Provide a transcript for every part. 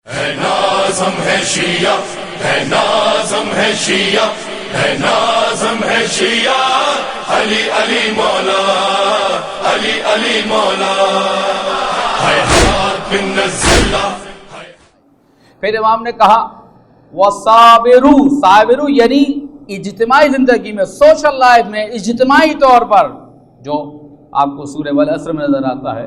ہے نازم ہے شیعہ، ہے نازم ہے شیعہ، ہے نازم ہے شیعہ، علی علی مولا، علی علی مولا، ہے ہاتھ بن نزلہ۔ پھر امام نے کہا وَصَابِرُ، صابرو یعنی اجتماعی زندگی میں، سوشل لائف میں، اجتماعی طور پر، جو آپ کو سورہ والعصر میں نظر آتا ہے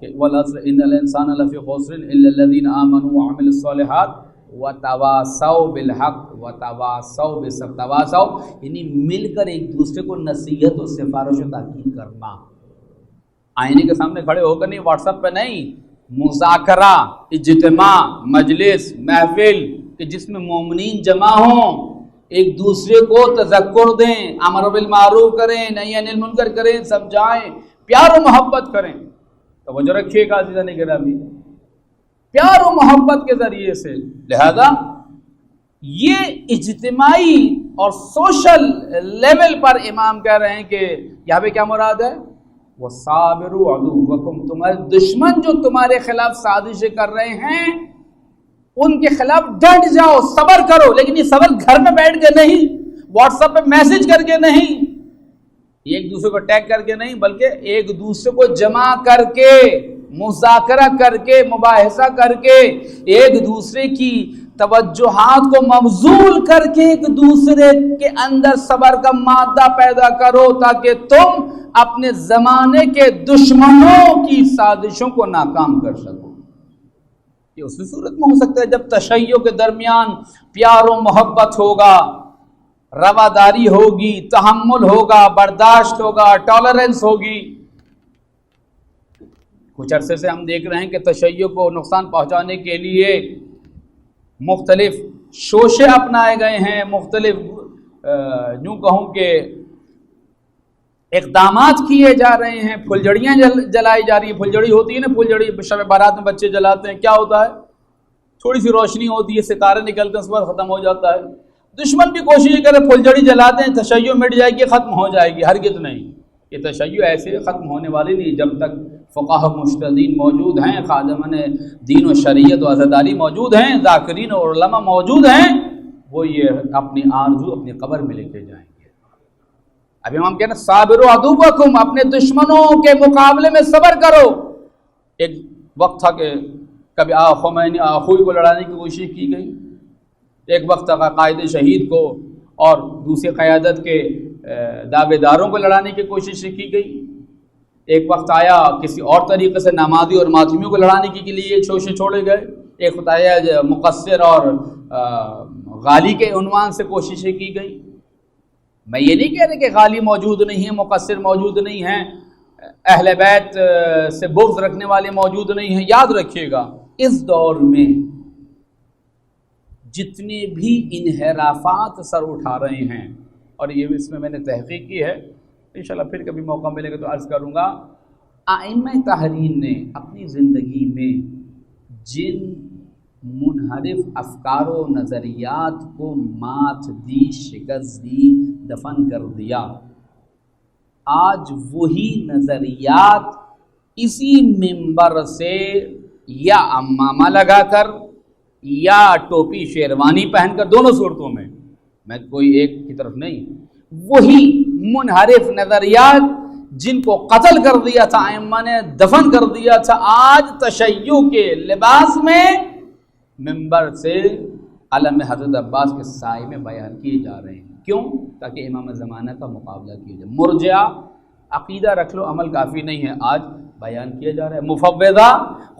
کہ والعصر ان الانسان لفی خسر الا الذین آمنوا وعملوا الصالحات وتواصوا بالحق وتواصوا بالصبر، تواصوا یعنی مل کر ایک دوسرے کو نصیحت و سفارش و تاکید کرنا، آئینے کے سامنے کھڑے ہو کر نہیں، واٹس ایپ پہ نہیں، مذاکرہ، اجتماع، مجلس، محفل کہ جس میں مومنین جمع ہوں، ایک دوسرے کو تذکر دیں، امر بالمعروف کریں، نہی عن المنکر کریں، سمجھائیں، پیار و محبت کریں۔ توجہ رکھیے گا عزیزان گرامی، پیار و محبت کے ذریعے سے، لہذا یہ اجتماعی اور سوشل لیول پر امام کہہ رہے ہیں کہ یہاں پہ کیا مراد ہے؟ وَصَابِرُوا عَدُوَّكُمْ، تمہارے دشمن جو تمہارے خلاف سازشیں کر رہے ہیں ان کے خلاف ڈٹ جاؤ، صبر کرو، لیکن یہ صبر گھر میں بیٹھ کے نہیں، واٹس ایپ پہ میسج کر کے نہیں، ایک دوسرے کو ٹیگ کر کے نہیں، بلکہ ایک دوسرے کو جمع کر کے، مذاکرہ کر کے، مباحثہ کر کے، ایک دوسرے کی توجہات کو مبذول کر کے ایک دوسرے کے اندر صبر کا مادہ پیدا کرو تاکہ تم اپنے زمانے کے دشمنوں کی سازشوں کو ناکام کر سکو۔ یہ اسی صورت میں ہو سکتا ہے جب تشیع کے درمیان پیار و محبت ہوگا، رواداری ہوگی، تحمل ہوگا، برداشت ہوگا، ٹالرنس ہوگی۔ کچھ عرصے سے ہم دیکھ رہے ہیں کہ تشیع کو نقصان پہنچانے کے لیے مختلف شوشے اپنائے گئے ہیں، مختلف یوں کہوں کہ اقدامات کیے جا رہے ہیں، پھلجھڑیاں جلائی جا رہی ہیں۔ پھلجھڑی ہوتی ہے نا، پھلجھڑی شب بارات میں بچے جلاتے ہیں، کیا ہوتا ہے؟ تھوڑی سی روشنی ہوتی ہے، ستارے نکلتے ہیں، اس پر ختم ہو جاتا ہے۔ دشمن بھی کوشش کرے پھلجھڑی جلاتے ہیں، تشیع مٹ جائے گی، ختم ہو جائے گی، ہرگز نہیں۔ یہ تشیع ایسے ختم ہونے والی نہیں جب تک فقہاء مجتہدین موجود ہیں، خادمان دین و شریعت و عزاداری موجود ہیں، ذاکرین و علماء موجود ہیں، وہ یہ اپنی آرزو اپنی قبر میں لے کے جائیں گے۔ اب امام کہنا صابروا عدوکم، اپنے دشمنوں کے مقابلے میں صبر کرو۔ ایک وقت تھا کہ کبھی خمینی آخوئی کو لڑانے کی کوشش کی گئی، ایک وقت تھا قائد شہید کو اور دوسری قیادت کے دعوے داروں کو لڑانے کی کوشش کی گئی، ایک وقت آیا کسی اور طریقے سے نمازی اور ماتمیوں کو لڑانے کے لیے شوشے چھوڑے گئے، ایک وقت آیا مقصر اور غالی کے عنوان سے کوششیں کی گئی۔ میں یہ نہیں کہہ رہا کہ غالی موجود نہیں ہے، مقصر موجود نہیں ہیں، اہل بیت سے بغض رکھنے والے موجود نہیں ہیں۔ یاد رکھیے گا اس دور میں جتنے بھی انحرافات سر اٹھا رہے ہیں، اور یہ اس میں نے تحقیق کی ہے، انشاءاللہ پھر کبھی موقع ملے گا تو عرض کروں گا، ائمہ تحریر نے اپنی زندگی میں جن منحرف افکار و نظریات کو مات دی، شکست دی، دفن کر دیا، آج وہی نظریات اسی منبر سے یا عمامہ لگا کر یا ٹوپی شیروانی پہن کر، دونوں صورتوں میں کوئی ایک کی طرف نہیں، وہی منحرف نظریات جن کو قتل کر دیا تھا ائمہ نے، دفن کر دیا تھا، آج تشیع کے لباس میں منبر سے علم حضرت عباس کے سائے میں بیان کیے جا رہے ہیں۔ کیوں؟ تاکہ امام زمانہ کا مقابلہ کیا جائے۔ مرجعہ عقیدہ رکھ لو، عمل کافی نہیں ہے، آج بیان کیا جا رہا ہے۔ مفوضہ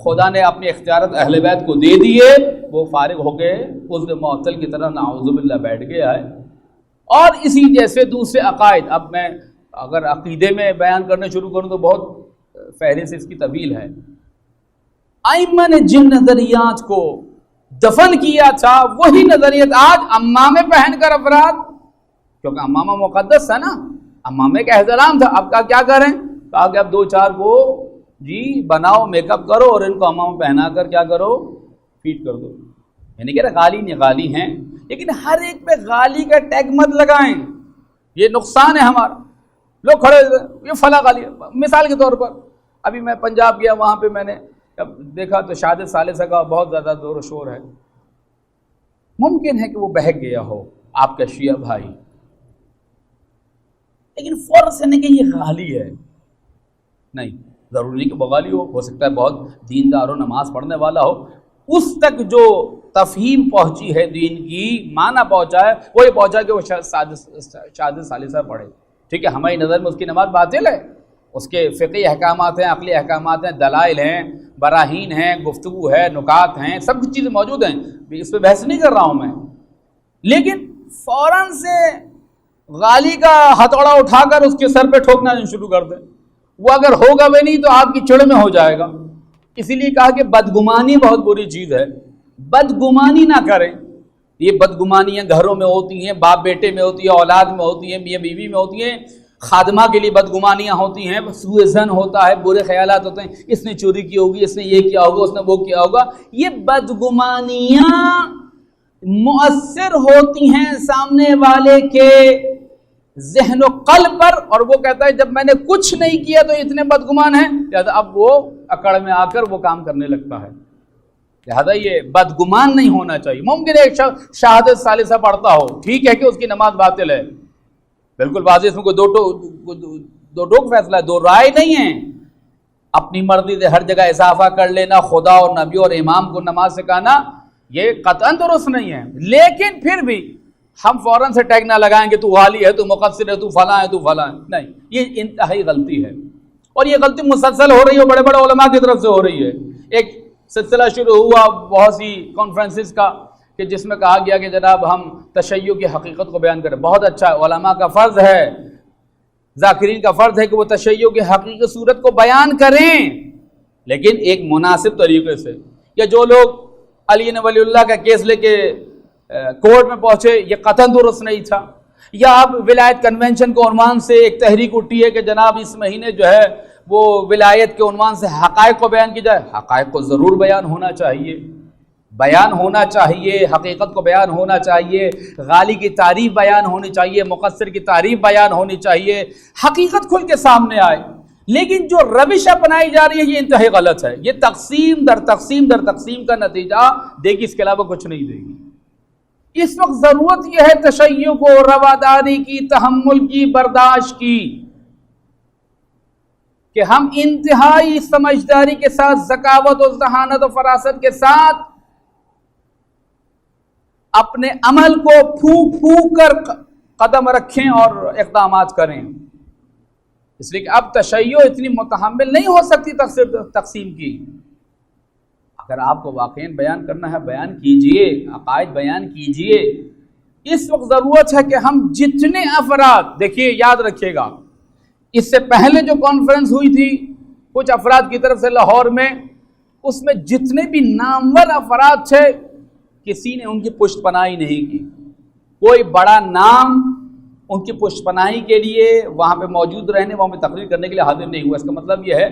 خدا نے اپنے اختیارات اہل بیت کو دے دیے، وہ فارغ ہو کے اس معطل کی طرح نعوذ باللہ بیٹھ گیا ہے۔ اور اسی جیسے دوسرے عقائد، اب میں اگر عقیدے میں بیان کرنا شروع کروں تو بہت فہرست اس کی طویل ہے۔ ائمہ نے جن نظریات کو دفن کیا تھا، وہی نظریات آج عمامے پہن کر افراد، کیونکہ عمامہ مقدس ہے نا، عمامے کا احترام تھا، اب کیا کریں؟ کہا کہ اب دو چار کو بناؤ، میک اپ کرو اور ان کو عمامہ پہنا کر کیا کرو، فیٹ کر دو۔ یعنی کہ غالی نہیں، غالی ہیں، لیکن ہر ایک پہ غالی کا ٹیگ مت لگائیں، یہ نقصان ہے ہمارا۔ لوگ کھڑے یہ فلاں غالی، مثال کے طور پر ابھی میں پنجاب گیا، وہاں پہ میں نے اب دیکھا تو شہادت ثالثہ کا بہت زیادہ زور و شور ہے. ممکن ہے کہ وہ بہک گیا ہو آپ کا شیعہ بھائی، لیکن فوراً سے نہیں کہ یہ غالی ہے. نہیں، ضروری نہیں کہ بغالی ہو سکتا ہے بہت دیندار و نماز پڑھنے والا ہو. اس تک جو تفہیم پہنچی ہے دین کی، معنی پہنچا ہے، وہ یہ پہنچا کہ وہ شہادت ثالثہ پڑھے. ٹھیک ہے، ہماری نظر میں اس کی نماز باطل ہے، اس کے فقہی احکامات ہیں، عقلی احکامات ہیں، دلائل ہیں، براہین ہیں، گفتگو ہے، نکات ہیں، سب کچھ چیزیں موجود ہیں، اس پہ بحث نہیں کر رہا ہوں میں. لیکن فوراً سے غالی کا ہتھوڑا اٹھا کر اس کے سر پہ ٹھوکنا شروع کر دیں، وہ اگر ہوگا بھی نہیں تو آپ کی چڑ میں ہو جائے گا. اسی لیے کہا کہ بدگمانی بہت بری چیز ہے، بدگمانی نہ کریں. یہ بدگمانیاں گھروں میں ہوتی ہیں، باپ بیٹے میں ہوتی ہیں، اولاد میں ہوتی ہیں، میاں بیوی میں ہوتی ہیں، خادمہ کے لیے بدگمانیاں ہوتی ہیں، سوء ظن ہوتا ہے، برے خیالات ہوتے ہیں، اس نے چوری کی ہوگی، اس نے یہ کیا ہوگا، اس نے وہ کیا ہوگا. یہ بدگمانیاں مؤثر ہوتی ہیں سامنے والے کے ذہن و قلب پر، اور وہ کہتا ہے جب میں نے کچھ نہیں کیا تو اتنے بدگمان ہیں، لہذا اب وہ اکڑ میں آ کر وہ کام کرنے لگتا ہے. لہذا یہ بدگمان نہیں ہونا چاہیے. ممکن ہے ایک شخص شہادت ثالثہ پڑھتا ہو، ٹھیک ہے کہ اس کی نماز باطل ہے، بالکل واضح، اس میں کوئی دو ٹوک فیصلہ ہے، دو رائے نہیں ہے. اپنی مرضی سے ہر جگہ اضافہ کر لینا، خدا اور نبی اور امام کو نماز سکھانا، یہ قطعاً درست نہیں ہے. لیکن پھر بھی ہم فوراً سے ٹیگ نہ لگائیں گے تو غالی ہے، تو مقصر ہے، تو فلاں ہے، تو فلاں ہے. نہیں، یہ انتہائی غلطی ہے، اور یہ غلطی مسلسل ہو رہی ہے، بڑے بڑے علماء کی طرف سے ہو رہی ہے. ایک سلسلہ شروع ہوا بہت سی کانفرنسز کا کہ جس میں کہا گیا کہ جناب ہم تشیع کی حقیقت کو بیان کریں. بہت اچھا ہے، علماء کا فرض ہے، ذاکرین کا فرض ہے کہ وہ تشیع کی حقیقی صورت کو بیان کریں، لیکن ایک مناسب طریقے سے. یا جو لوگ علی ولی اللہ کا کیس لے کے کورٹ میں پہنچے، یہ قطعاً درست نہیں تھا. یا اب ولایت کنونشن کے عنوان سے ایک تحریک اٹھی ہے کہ جناب اس مہینے جو ہے وہ ولایت کے عنوان سے حقائق کو بیان کی جائے. حقائق کو ضرور بیان ہونا چاہیے، بیان ہونا چاہیے، حقیقت کو بیان ہونا چاہیے، غالی کی تعریف بیان ہونی چاہیے، مقصر کی تعریف بیان ہونی چاہیے، حقیقت کھل کے سامنے آئے. لیکن جو روش اپنائی جا رہی ہے یہ انتہائی غلط ہے. یہ تقسیم در تقسیم در تقسیم کا نتیجہ دے گی، اس کے علاوہ کچھ نہیں دے گی. اس وقت ضرورت یہ ہے تشیع کو، رواداری کی، تحمل کی، برداشت کی، کہ ہم انتہائی سمجھداری کے ساتھ، ذکاوت و ذہانت و فراست کے ساتھ اپنے عمل کو پھونک پھونک کر قدم رکھیں اور اقدامات کریں. اس لیے کہ اب تشیع اتنی متحمل نہیں ہو سکتی تقسیم کی. اگر آپ کو واقعی بیان کرنا ہے بیان کیجئے، عقائد بیان کیجئے. اس وقت ضرورت ہے کہ ہم جتنے افراد، دیکھیے یاد رکھیے گا، اس سے پہلے جو کانفرنس ہوئی تھی کچھ افراد کی طرف سے لاہور میں، اس میں جتنے بھی نامور افراد تھے کسی نے ان کی پشت پناہی نہیں کی. کوئی بڑا نام ان کی پشت پناہی کے لیے وہاں پہ موجود رہنے، وہاں پہ تقریر کرنے کے لیے حاضر نہیں ہوا. اس کا مطلب یہ ہے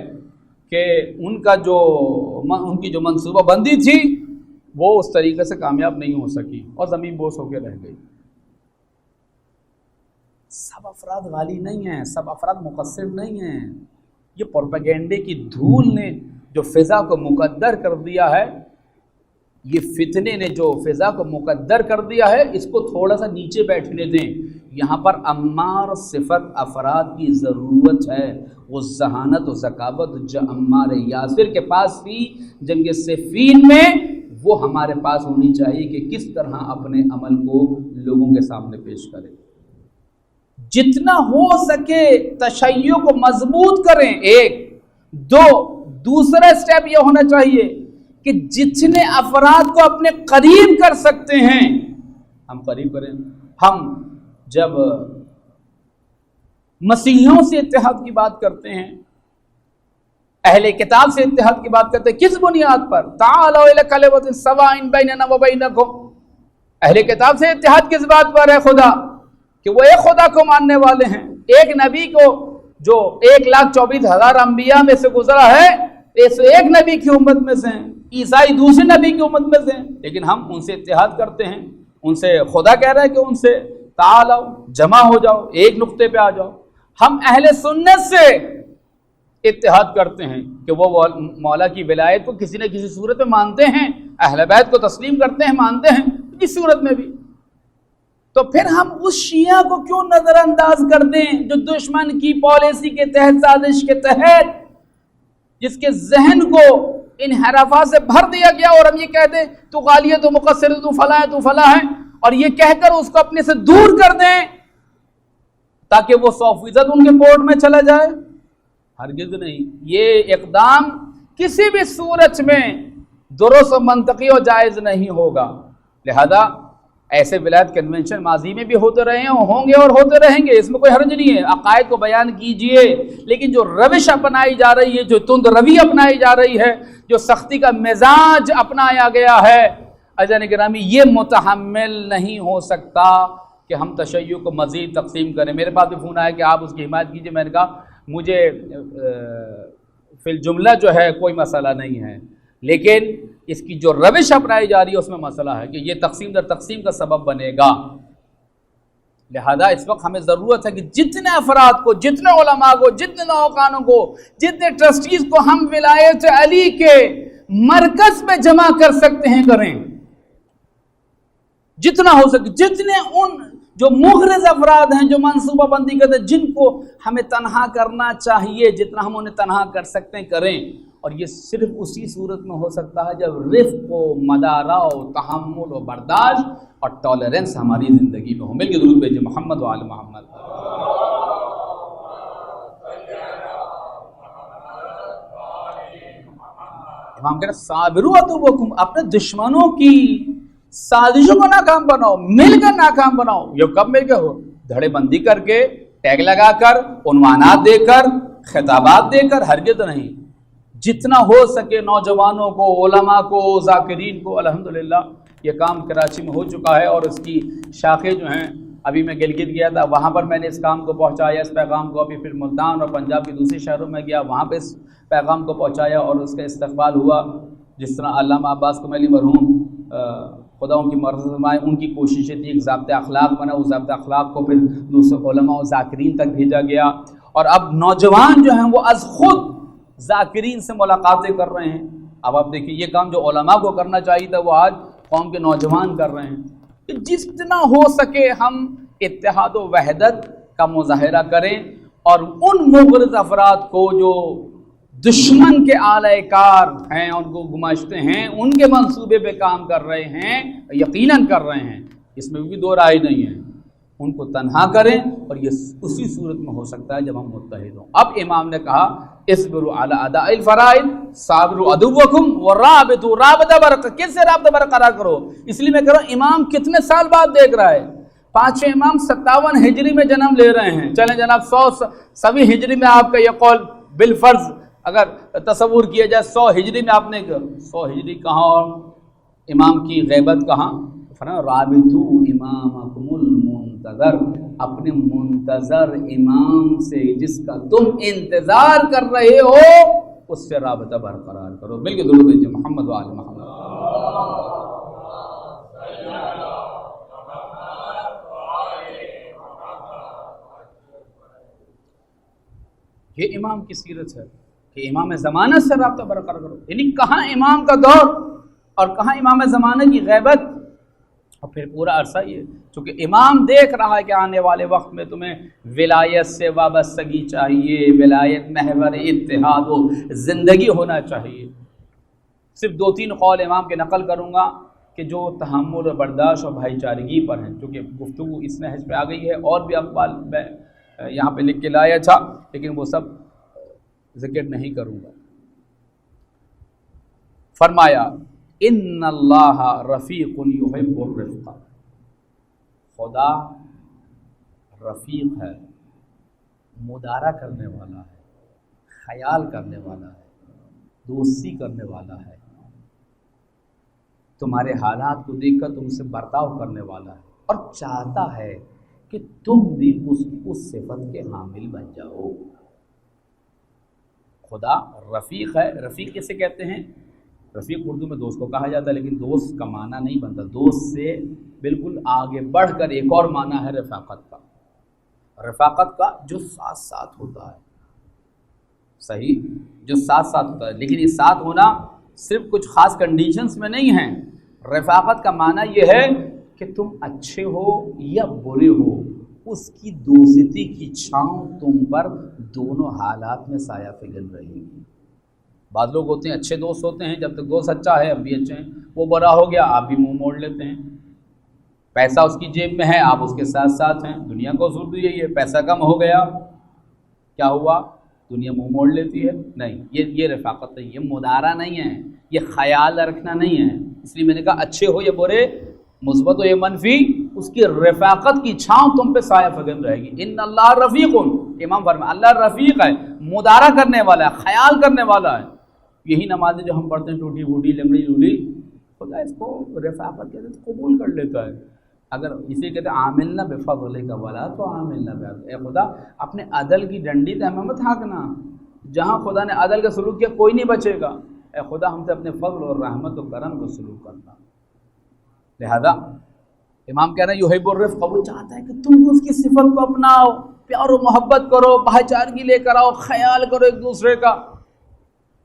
کہ ان کی جو منصوبہ بندی تھی وہ اس طریقے سے کامیاب نہیں ہو سکی اور زمین بوس ہو کے رہ گئی. سب افراد غالی نہیں ہیں، سب افراد مقصر نہیں ہیں. یہ پروپیگنڈے کی دھول نے جو فضا کو مقدر کر دیا ہے، یہ فتنے نے جو فضا کو مقدر کر دیا ہے، اس کو تھوڑا سا نیچے بیٹھنے دیں. یہاں پر عمار صفت افراد کی ضرورت ہے. وہ ذہانت و ذکاوت جو عمار یاسر کے پاس تھی جنگ صفین میں، وہ ہمارے پاس ہونی چاہیے کہ کس طرح اپنے عمل کو لوگوں کے سامنے پیش کریں. جتنا ہو سکے تشیع کو مضبوط کریں. ایک دو، دوسرا اسٹیپ یہ ہونا چاہیے کہ جتنے افراد کو اپنے قریب کر سکتے ہیں ہم قریب کریں. ہم جب مسیحیوں سے اتحاد کی بات کرتے ہیں، اہل کتاب سے اتحاد کی بات کرتے ہیں، کس بنیاد پر؟ تعالوا الی کلمۃ سواء بیننا وبینکم. اہل کتاب سے اتحاد کس بات پر ہے؟ خدا، کہ وہ ایک خدا کو ماننے والے ہیں. ایک نبی کو جو 1,24,000 انبیاء میں سے گزرا ہے، اس ایک نبی کی امت میں سے ہیں. عیسائی دوسرے نبی کی امت میں سے ہیں، لیکن ہم ان سے اتحاد کرتے ہیں. ان سے خدا کہہ رہا ہے کہ ان سے تعالوا، جمع ہو جاؤ، ایک نقطے پہ آ جاؤ. ہم اہل سنت سے اتحاد کرتے ہیں کہ وہ مولا کی ولایت کو کسی نہ کسی صورت میں مانتے ہیں، اہل بیت کو تسلیم کرتے ہیں، مانتے ہیں کسی صورت میں بھی، تو پھر ہم اس شیعہ کو کیوں نظر انداز کر دیں جو دشمن کی پالیسی کے تحت، سازش کے تحت، جس کے ذہن کو انحرافات سے بھر دیا گیا، اور ہم یہ کہہ دیں تو غالی ہے، تو مقصر ہے، تو فلاں ہے، تو فلاں ہے، اور یہ کہہ کر اس کو اپنے سے دور کر دیں تاکہ وہ 100% ان کے کوٹ میں چلا جائے؟ ہرگز نہیں۔ یہ اقدام کسی بھی صورت میں درست و منطقی اور جائز نہیں ہوگا۔ لہذا ایسے ولایت کنونشن ماضی میں بھی ہوتے رہے ہیں، ہوں گے اور ہوتے رہیں گے، اس میں کوئی حرج نہیں ہے، عقائد کو بیان کیجئے، لیکن جو روش اپنائی جا رہی ہے، جو تند روی اپنائی جا رہی ہے، جو سختی کا مزاج اپنایا گیا ہے، عزیزان گرامی، یہ متحمل نہیں ہو سکتا کہ ہم تشیع کو مزید تقسیم کریں۔ میرے پاس بھی فون آیا کہ آپ اس کی حمایت کیجئے، میں نے کہا مجھے فی الجملہ جو ہے کوئی مسئلہ نہیں ہے، لیکن اس کی جو روش اپنائی جا رہی ہے اس میں مسئلہ ہے کہ یہ تقسیم در تقسیم کا سبب بنے گا۔ لہذا اس وقت ہمیں ضرورت ہے کہ جتنے افراد کو، جتنے علماء کو، جتنے نوقانوں کو، جتنے ٹرسٹیز کو ہم ولایت علی کے مرکز میں جمع کر سکتے ہیں کریں، جتنا ہو سکے، جتنے ان جو مغرض افراد ہیں جو منصوبہ بندی کرتے ہیں، جن کو ہمیں تنہا کرنا چاہیے، جتنا ہم انہیں تنہا کر سکتے ہیں کریں، اور یہ صرف اسی صورت میں ہو سکتا ہے جب رفق و مدارہ و تحمل و برداشت اور ٹالرنس ہماری زندگی میں ہو۔ مل کے درود بھیجیں محمد و آل محمد۔ امام کہہ رہے صابروا عدوکم، اپنے دشمنوں کی سازشوں کو ناکام بناؤ، مل کر ناکام بناؤ۔ یہ کب مل کے ہو؟ دھڑے بندی کر کے، ٹیگ لگا کر، عنوانات دے کر، خطابات دے کر، ہرگز نہیں۔ جتنا ہو سکے نوجوانوں کو، علماء کو، ذاکرین کو، الحمدللہ یہ کام کراچی میں ہو چکا ہے، اور اس کی شاخیں جو ہیں، ابھی میں گلگت گیا تھا، وہاں پر میں نے اس کام کو پہنچایا، اس پیغام کو، ابھی پھر ملتان اور پنجاب کی دوسری شہروں میں گیا، وہاں پہ اس پیغام کو پہنچایا اور اس کا استقبال ہوا۔ جس طرح علامہ عباس کمیلی مرحوم خدا ان کی مرض فرمائے، ان کی کوششیں تھی، ایک ضابطۂ اخلاق بنا، اس ضابطۂ اخلاق کو پھر دوسرے علماء و ذاکرین تک بھیجا گیا، اور اب نوجوان جو ہیں وہ از خود ذاکرین سے ملاقاتیں کر رہے ہیں۔ اب آپ دیکھیں یہ کام جو علماء کو کرنا چاہیے تھا وہ آج قوم کے نوجوان کر رہے ہیں۔ کہ جتنا ہو سکے ہم اتحاد و وحدت کا مظاہرہ کریں، اور ان مغرض افراد کو جو دشمن کے آلہ کار ہیں، ان کو گماشتے ہیں، ان کے منصوبے پہ کام کر رہے ہیں، یقیناً کر رہے ہیں، اس میں بھی دو رائے نہیں ہے، ان کو تنہا کریں، اور یہ اسی صورت میں ہو سکتا ہے جب ہم متحد ہوں۔ اب امام نے کہا اصبروا علی اداء الفرائض صابروا عدوکم ورابطوا، رابطہ کس سے رابطہ برقرار کرو؟ اس لیے میں کہہ رہا ہوں امام کتنے سال بعد دیکھ رہا ہے، 5 امام 57 ہجری میں جنم لے رہے ہیں۔ چلیں جناب 100 ہجری میں آپ کا یہ قول بالفرض اگر تصور کیا جائے 100 ہجری میں آپ نے 100 ہجری کہاں اور امام کی غیبت کہاں؟ رابطو امامکم المنتظر، اپنے منتظر امام سے جس کا تم انتظار کر رہے ہو اس سے رابطہ برقرار کرو۔ مل کے درود بھیجیں محمد و آل محمد۔ یہ امام کی سیرت ہے کہ امام زمانہ سے رابطہ برقرار کرو، یعنی کہاں امام کا دور اور کہاں امام زمانہ کی غیبت، اور پھر پورا عرصہ یہ چونکہ امام دیکھ رہا ہے کہ آنے والے وقت میں تمہیں ولایت سے وابستگی چاہیے، ولایت محور اتحاد و زندگی ہونا چاہیے۔ صرف 2-3 قول امام کے نقل کروں گا کہ جو تحمل و برداشت اور بھائی چارگی پر ہیں، چونکہ گفتگو اس نہج پہ آ گئی ہے، اور بھی اقوال میں یہاں پہ لکھ کے لایا تھا لیکن وہ سب ذکر نہیں کروں گا۔ فرمایا ان اللہ رفیق یحب الرفق، خدا رفیق ہے، مدارہ کرنے والا ہے، خیال کرنے والا ہے، دوستی کرنے والا ہے، تمہارے حالات کو دیکھ کر تم سے برتاؤ کرنے والا ہے، اور چاہتا ہے کہ تم بھی اس صفت کے حامل بن جاؤ۔ خدا رفیق ہے۔ رفیق کسے کہتے ہیں؟ رفیق اردو میں دوست کو کہا جاتا ہے، لیکن دوست کا معنی نہیں بنتا، دوست سے بالکل آگے بڑھ کر ایک اور معنی ہے رفاقت کا، رفاقت کا جو ساتھ ساتھ ہوتا ہے، صحیح، جو ساتھ ساتھ ہوتا ہے، لیکن یہ ساتھ ہونا صرف کچھ خاص کنڈیشنز میں نہیں ہیں۔ رفاقت کا معنی یہ ہے کہ تم اچھے ہو یا برے ہو، اس کی دوستی کی چھاؤں تم پر دونوں حالات میں سایہ فگن رہے گی۔ بعض لوگ ہوتے ہیں اچھے دوست ہوتے ہیں، جب تک دوست اچھا ہے ہم بھی اچھے ہیں، وہ برا ہو گیا آپ بھی منہ موڑ لیتے ہیں۔ پیسہ اس کی جیب میں ہے، آپ اس کے ساتھ ساتھ ہیں۔ دنیا کا اصول تو یہی ہے، پیسہ کم ہو گیا کیا ہوا، دنیا منہ موڑ لیتی ہے۔ نہیں، یہ رفاقت نہیں، یہ مدارہ نہیں ہے، یہ خیال رکھنا نہیں ہے۔ اس لیے میں نے کہا اچھے ہو یا برے، مثبت ہو یا منفی، اس کی رفاقت کی چھاؤں تم پہ سایہ فگن رہے گی۔ ان اللہ رفیق، امام فرمایا اللہ رفیق ہے، مدارہ کرنے والا ہے، خیال کرنے والا ہے۔ یہی نمازیں جو ہم پڑھتے ہیں ٹوٹی پھوٹی لنگڑی لولی، خدا اس کو رفاقت کے ساتھ قبول کر لیتا ہے۔ اگر اسے کہتے ہیں عاملنا بفضلک ولا تو عاملنا بعدل، اے خدا اپنے عدل کی ڈنڈی تو ہمیں مت ہانکنا، جہاں خدا نے عدل کا سلوک کیا کوئی نہیں بچے گا، اے خدا ہم سے اپنے فضل اور رحمت و کرم کو سلوک کرنا۔ لہذا امام کہہ رہے ہیں یحب الرفق، وہ چاہتا ہے کہ تم اس کی صفت کو اپناؤ، پیار و محبت کرو، بھائی چارگی لے کر آؤ، خیال کرو ایک دوسرے کا۔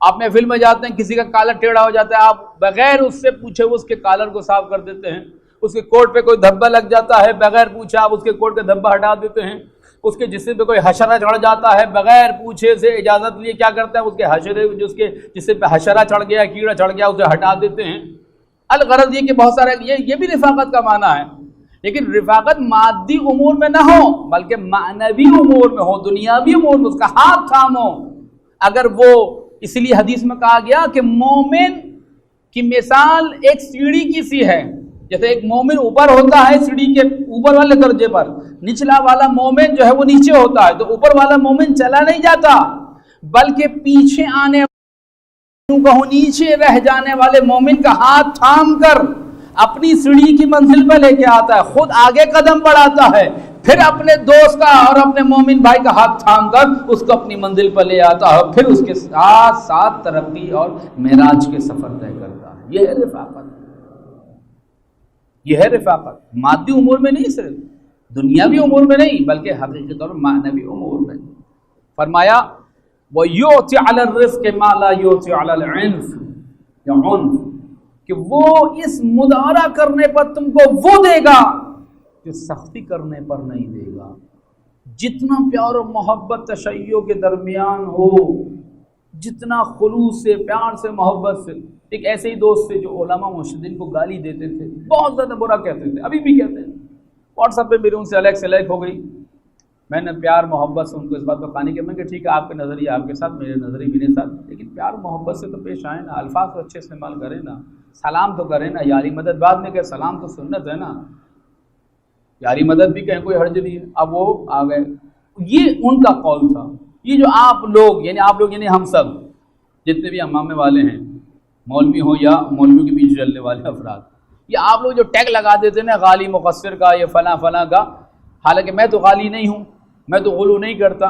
آپ محفل میں جاتے ہیں، کسی کا کالر ٹیڑھا ہو جاتا ہے، آپ بغیر اس سے پوچھے اس کے کالر کو صاف کر دیتے ہیں۔ اس کے کوٹ پہ کوئی دھبا لگ جاتا ہے، بغیر پوچھے آپ اس کے کوٹ کا دھبا ہٹا دیتے ہیں۔ اس کے جسم پہ کوئی حشرہ چڑھ جاتا ہے، بغیر پوچھے سے اجازت لیے کیا کرتا ہے، اس کے حشرے جسم پہ حشرہ چڑھ گیا، کیڑا چڑھ گیا، اسے ہٹا دیتے ہیں۔ الغرض یہ کہ بہت سارے یہ بھی رفاقت کا معنی ہے، لیکن رفاقت مادی امور میں نہ ہو بلکہ معنوی امور میں ہو، دنیاوی امور میں اس کا ہاتھ تھامو۔ اگر وہ، اس لیے حدیث میں کہا گیا کہ مومن کی مثال ایک سیڑھی کی سی ہے، جیسے ایک مومن اوپر ہوتا ہے سیڑھی کے اوپر والے درجے پر، نچلا والا مومن جو ہے وہ نیچے ہوتا ہے، تو اوپر والا مومن چلا نہیں جاتا بلکہ پیچھے آنے کہوں نیچے رہ جانے والے مومن کا ہاتھ تھام کر اپنی سیڑھی کی منزل پہ لے کے آتا ہے، خود آگے قدم بڑھاتا ہے، پھر اپنے دوست کا اور اپنے مومن بھائی کا ہاتھ تھام کر اس کو اپنی منزل پر لے آتا ہے، پھر اس کے ساتھ ساتھ ترقی اور معراج کے سفر طے کرتا ہے۔ یہ ہے رفاقت، یہ ہے رفاقت، مادی امور میں نہیں، صرف دنیاوی امور میں نہیں بلکہ حقیقت اور معنوی امور میں۔ فرمایا وَيُعْتِ عَلَى الرِّفْقِ مَا لَا يُعْتِ عَلَى الْعِنْفِ، یا عنف، کہ وہ اس مدارہ کرنے پر تم کو وہ دے گا جو سختی کرنے پر نہیں دے گا۔ جتنا پیار و محبت تشیع کے درمیان ہو، جتنا خلوص سے، پیار سے، محبت سے۔ ایک ایسے ہی دوست سے جو علماء مرشدین کو گالی دیتے تھے، بہت زیادہ برا کہتے تھے، ابھی بھی کہتے ہیں، واٹس ایپ پہ میری ان سے الیکس ہو گئی۔ میں نے پیار محبت سے ان کو اس بات پر قانی کیا، میں کہ ٹھیک ہے آپ کے نظریہ آپ کے ساتھ، میرے نظریہ میرے ساتھ، لیکن پیار محبت سے تو پیش آئے نا، الفاظ تو اچھے استعمال کریں نا، سلام تو کریں نا، یاری مدد بعد میں کہ سلام تو سنت ہے نا، یاری مدد بھی کہیں کوئی حرج نہیں ہے۔ اب وہ آ گئے، یہ ان کا قول تھا۔ یہ جو آپ لوگ یعنی ہم سب جتنے بھی امامے والے ہیں، مولوی ہوں یا مولویوں کے پیچھے چلنے والے افراد، یہ آپ لوگ جو ٹیگ لگا دیتے ہیں نا غالی مقصر کا، یہ فلاں فلاں کا، حالانکہ میں تو غالی نہیں ہوں، میں تو غلو نہیں کرتا۔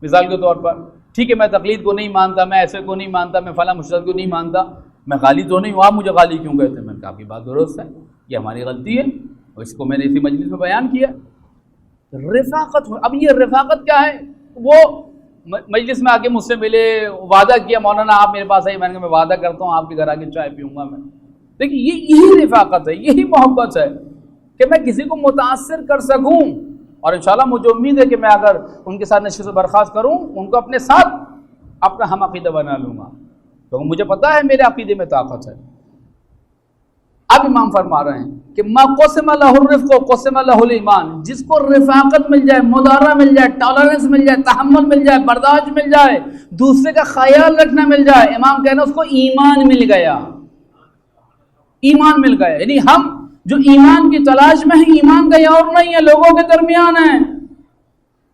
مثال کے طور پر ٹھیک ہے میں تقلید کو نہیں مانتا، میں ایسے کو نہیں مانتا، میں فلاں مشتد کو نہیں مانتا، میں غالی تو نہیں ہوں، آپ مجھے غالی کیوں کہتے ہیں؟ میں نے کہا آپ کی بات درست ہے، یہ ہماری غلطی ہے اور اس کو میں نے اسی مجلس میں بیان کیا۔ رفاقت، اب یہ رفاقت کیا ہے؟ وہ مجلس میں آ کے مجھ سے ملے، وعدہ کیا مولانا آپ میرے پاس آئیے، میں نے کہا میں وعدہ کرتا ہوں آپ کے گھر آ کے چائے پیوں گا میں۔ دیکھیے یہی رفاقت ہے، یہی محبت ہے کہ میں کسی کو متاثر کر سکوں، اور انشاءاللہ مجھے امید ہے کہ میں اگر ان کے ساتھ نشست و برخاست کروں، ان کو اپنے ساتھ اپنا ہم عقیدہ بنا لوں گا، کیونکہ مجھے پتا ہے میرے عقیدے میں طاقت ہے۔ اب امام فرما رہے ہیں کہ ما قسم له الرفق قسم له الایمان، جس کو رفاقت مل جائے، مدارہ مل جائے، ٹالرنس مل جائے، تحمل مل جائے، برداشت مل جائے، دوسرے کا خیال رکھنا مل جائے، امام کہنا اس کو ایمان مل گیا، ایمان مل گیا۔ یعنی ہم جو ایمان کی تلاش میں ہیں، ایمان کا اور نہیں ہے، لوگوں کے درمیان ہے۔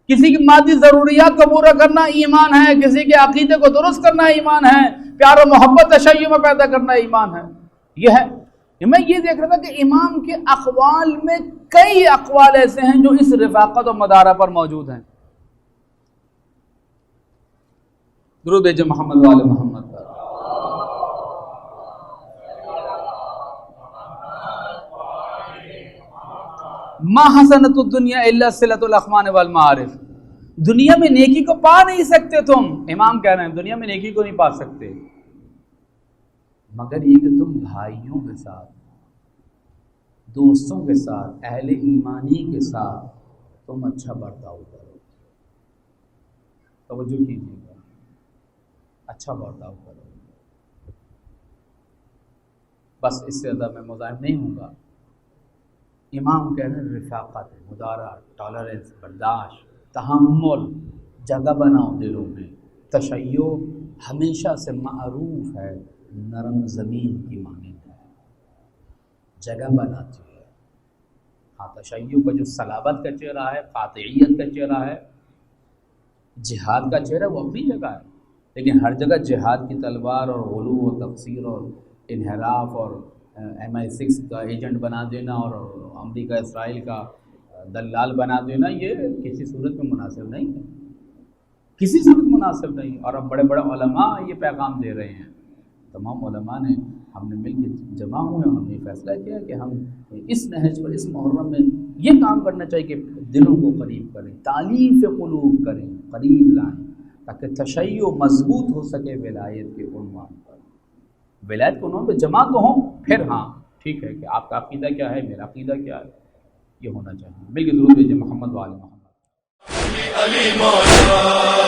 کسی کی مادی ضروریات کو پورا کرنا ایمان ہے، کسی کے عقیدے کو درست کرنا ایمان ہے، پیار و محبت تشیع میں پیدا کرنا ایمان ہے۔ یہ ہے، میں یہ دیکھ رہا تھا کہ امام کے اقوال میں کئی اقوال ایسے ہیں جو اس رفاقت و مدارہ پر موجود ہیں۔ درود بھیجو محمد وآل محمد۔ ما حسنت الدنیا الا صلۃ الاخوان والمعارف، دنیا میں نیکی کو پا نہیں سکتے تم، امام کہہ رہے ہیں دنیا میں نیکی کو نہیں پا سکتے، مگر یہ کہ تم بھائیوں کے ساتھ، دوستوں کے ساتھ، اہل ایمانی کے ساتھ تم اچھا برتاؤ کرو۔ توجہ کیجیے گا، اچھا برتاؤ کرو۔ بس اس سے زیادہ میں مزاحم نہیں ہوں گا۔ امام کہہ رہے ہیں رفاقت، مدارات، ٹالرنس، برداشت، تحمل، جگہ بناؤ دلوں میں۔ تشیع ہمیشہ سے معروف ہے نرم زمین کی مانند ہے، جگہ بناتی ہے۔ ہاں تشیع کا جو صلابت کا چہرہ ہے، قاطعیت کا چہرہ ہے، جہاد کا چہرہ وہ اپنی جگہ ہے، لیکن ہر جگہ جہاد کی تلوار اور غلو و تقصیر اور انحراف اور MI6 کا ایجنٹ بنا دینا اور امریکہ اسرائیل کا دلال بنا دینا، یہ کسی صورت میں مناسب نہیں ہے، کسی صورت مناسب نہیں۔ اور اب بڑے بڑے علماء یہ پیغام دے رہے ہیں، تمام علماء نے، ہم نے مل کے جمع ہوئے، ہم نے فیصلہ کیا کہ ہم اس نہج پر، اس محرم میں یہ کام کرنا چاہیے کہ دلوں کو قریب کریں، تالیف قلوب کریں، قریب لائیں، تاکہ تشیع مضبوط ہو سکے ولایت کے عنوان پر۔ ولایت کے عنوان پہ جمع تو ہوں، پھر ہاں ٹھیک ہے کہ آپ کا عقیدہ کیا ہے، میرا عقیدہ کیا ہے، یہ ہونا چاہیے۔ مل کے درود بھیجیں محمد و آل محمد۔ علی علی مولا